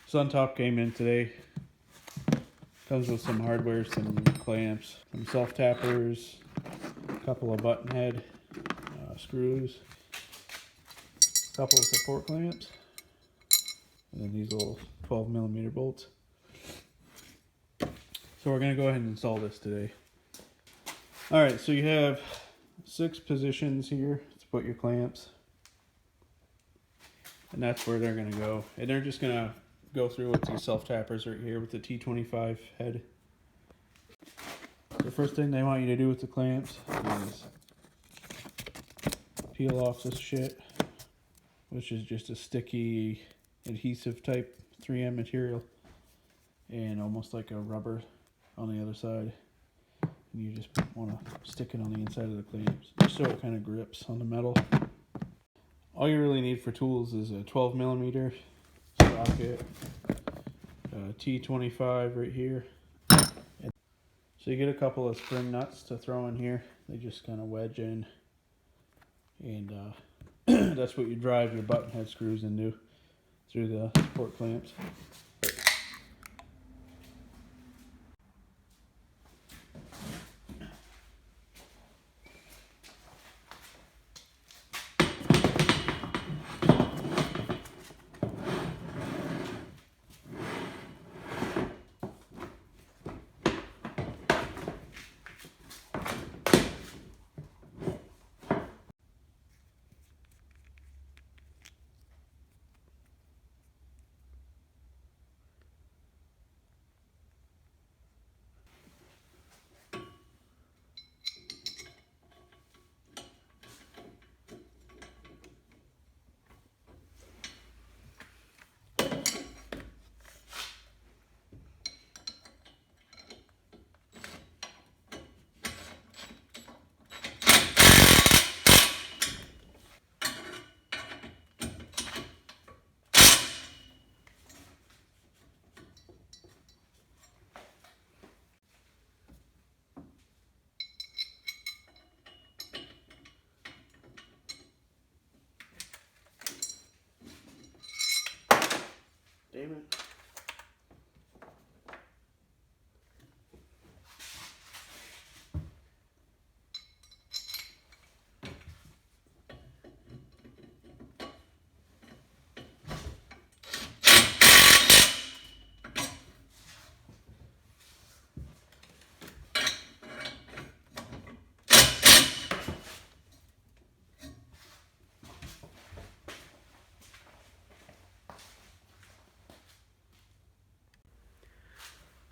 Sun top came in today. Comes with some hardware, some clamps, some self tappers, a couple of button head screws, a couple of support clamps, and then these little 12mm bolts. So we're going to go ahead and install this today. Alright, so you have 6 positions here to put your clamps. And that's where they're going to go. And they're just going to go through with these self tappers right here with the T25 head. The first thing they want you to do with the clamps is peel off this shit, which is just a sticky adhesive type 3M material and almost like a rubber on the other side. And you just want to stick it on the inside of the clamps just so it kind of grips on the metal. All you really need for tools is a 12mm socket, a T25 right here. So you get a couple of spring nuts to throw in here. They just kind of wedge in, and that's what you drive your button head screws into through the support clamps. Damn it.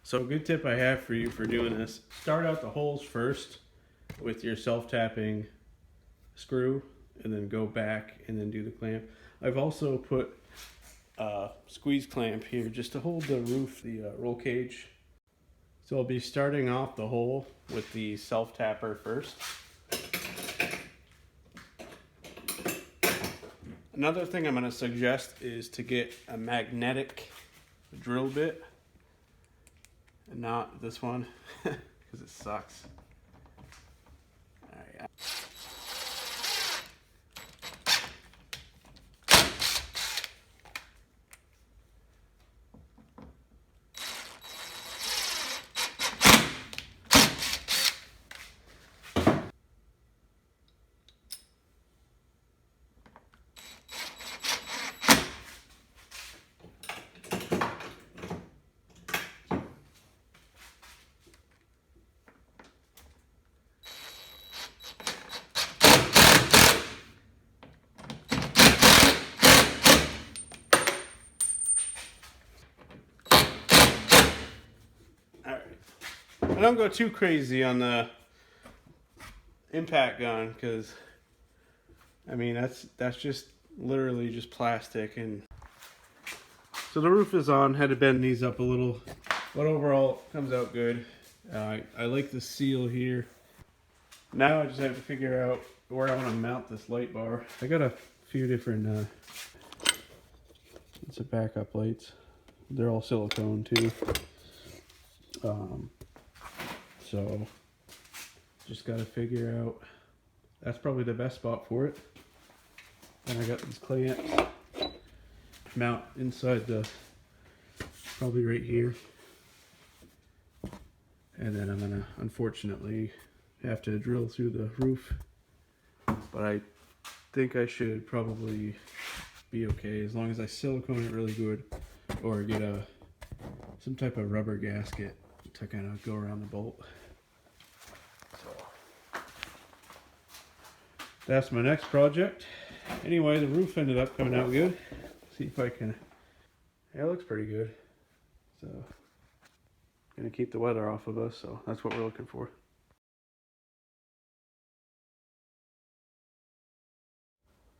So a good tip I have for you for doing this, start out the holes first with your self-tapping screw and then go back and then do the clamp. I've also put a squeeze clamp here just to hold the roof, the roll cage. So I'll be starting off the hole with the self-tapper first. Another thing I'm going to suggest is to get a magnetic drill bit. And not this one, because it sucks. All right. I don't go too crazy on the impact gun because, I mean, that's just literally just plastic. And so the roof is on. Had to bend these up a little, but overall it comes out good. I like the seal here. Now I just have to figure out where I want to mount this light bar. I got a few different it's a backup lights. They're all silicone too. So just got to figure out, that's probably the best spot for it. And I got these clamps mount inside the probably right here. And then I'm gonna, unfortunately, have to drill through the roof. But I think I should probably be okay as long as I silicone it really good, or get some type of rubber gasket to kind of go around the bolt. So that's my next project. Anyway, the roof ended up coming out good. See if I can. Yeah, it looks pretty good. So gonna keep the weather off of us, so that's what we're looking for.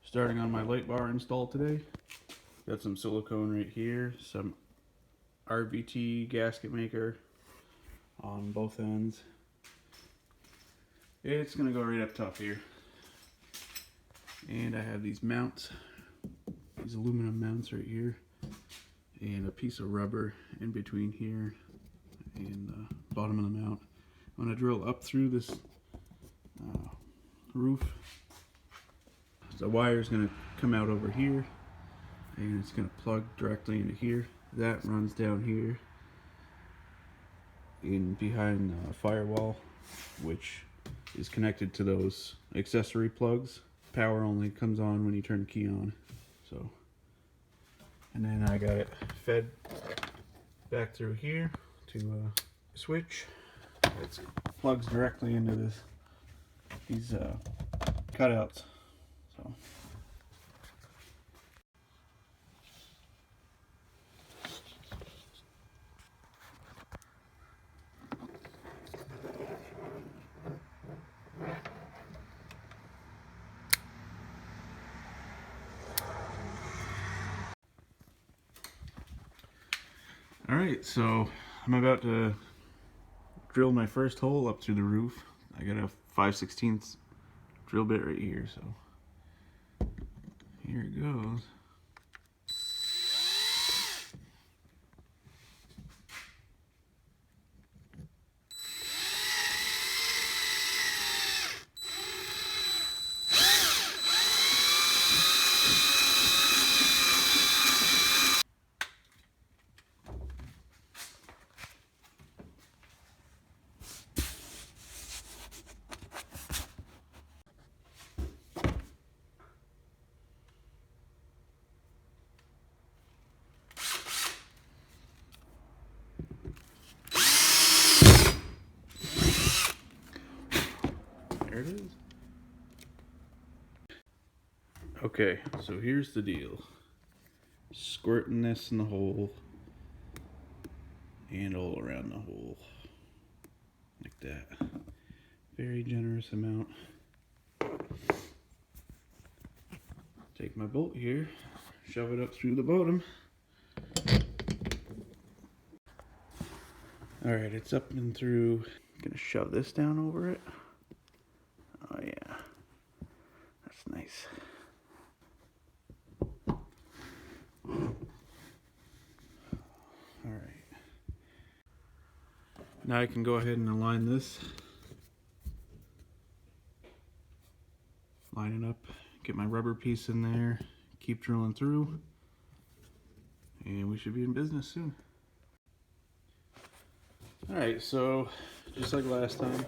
Starting on my light bar install today. Got some silicone right here, some RVT gasket maker on both ends. It's gonna go right up top here. And I have these mounts, these aluminum mounts right here, and a piece of rubber in between here and the bottom of the mount. I'm gonna drill up through this roof. The wire is gonna come out over here, and it's gonna plug directly into here. That runs down here in behind the firewall, which is connected to those accessory plugs. Power only comes on when you turn the key on. So, and then I got it fed back through here to a switch. It plugs directly into these cutouts. So. Alright, so I'm about to drill my first hole up through the roof. I got a 5/16 drill bit right here, so here it goes. There it is. Okay, so here's the deal. Squirting this in the hole and all around the hole. Like that. Very generous amount. Take my bolt here, shove it up through the bottom. Alright, it's up and through. Gonna shove this down over it. Oh yeah, that's nice. Alright. Now I can go ahead and align this. Line it up, get my rubber piece in there, keep drilling through, and we should be in business soon. Alright, so just like last time,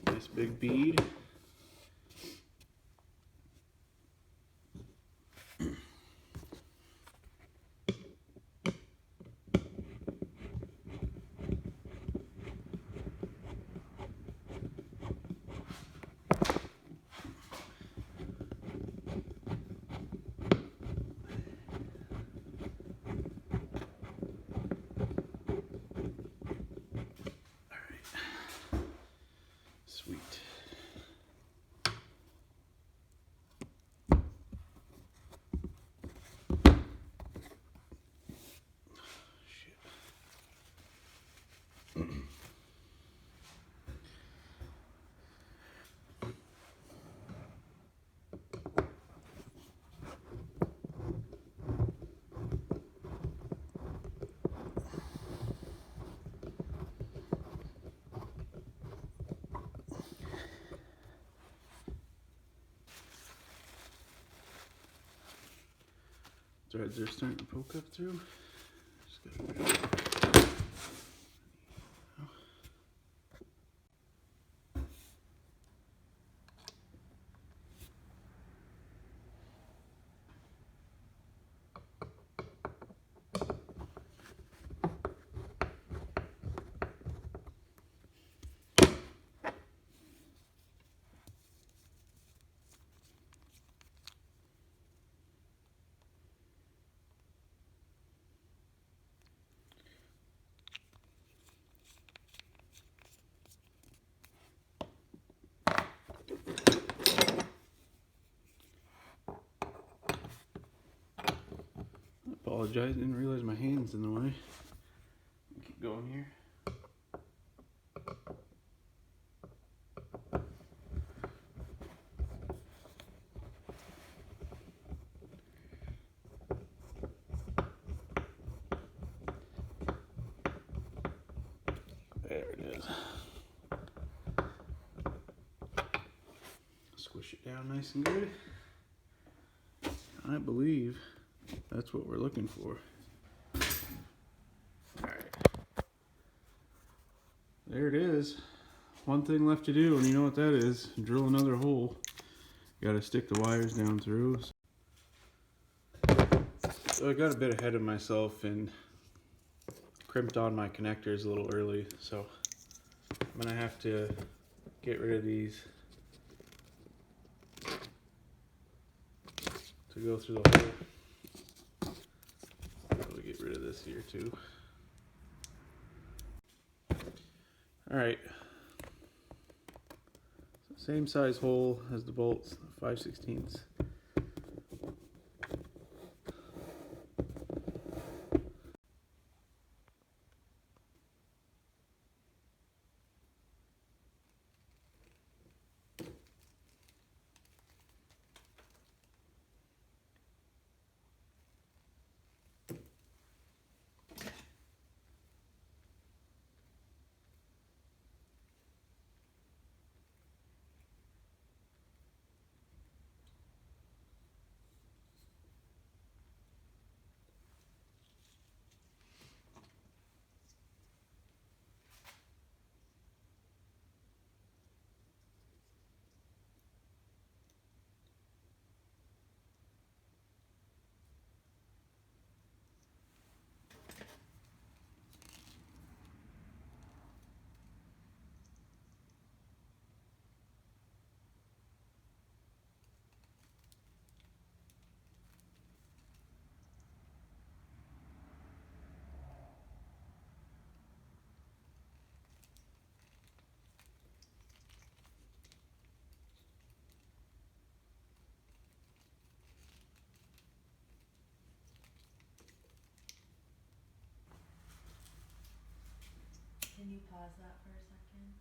nice big bead. Sweet. Threads are starting to poke up through. Just gotta... Apologize, didn't realize my hand's in the way. Keep going here. There it is. Squish it down nice and good. I believe that's what we're looking for. Alright. There it is. One thing left to do, and you know what that is. Drill another hole. Gotta stick the wires down through. So I got a bit ahead of myself and crimped on my connectors a little early, so I'm gonna have to get rid of these to go through the hole. Probably get rid of this here too. Alright, so same size hole as the bolts, 5/16. Can you pause that for a second?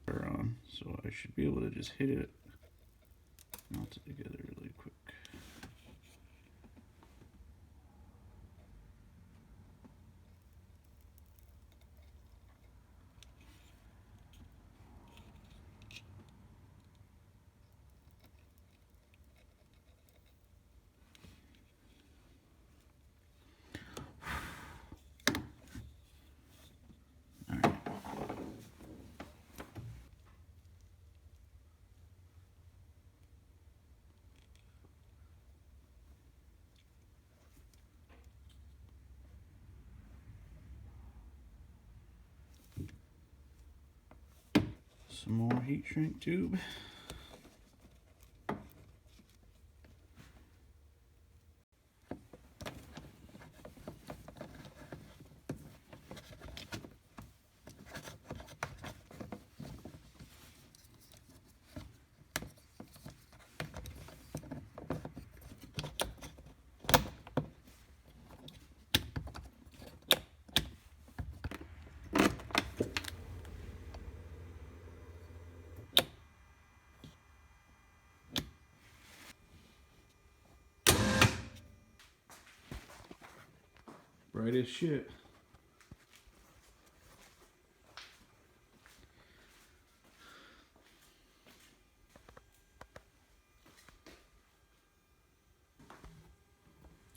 On, so I should be able to just hit it, melt it together really quick. Some more heat shrink tube. Bright as shit.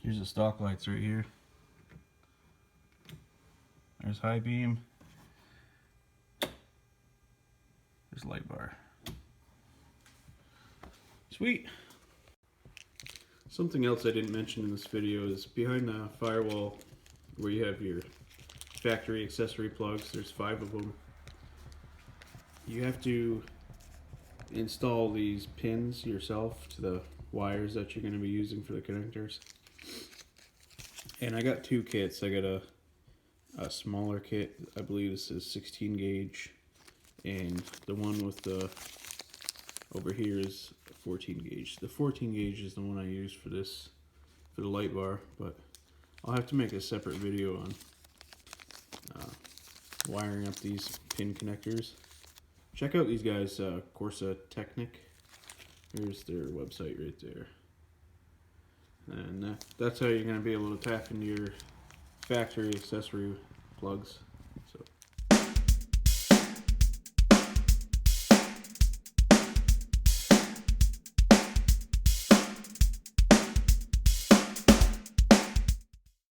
Here's the stock lights right here. There's high beam. There's light bar. Sweet. Something else I didn't mention in this video is behind the firewall where you have your factory accessory plugs. There's 5 of them. You have to install these pins yourself to the wires that you're going to be using for the connectors. And I got 2 kits. I got a smaller kit. I believe this is 16 gauge, and the one with the over here is 14 gauge. The 14 gauge is the one I use for this, for the light bar, but I'll have to make a separate video on wiring up these pin connectors. Check out these guys, Corsa Technic. Here's their website right there. And that's how you're going to be able to tap into your factory accessory plugs. So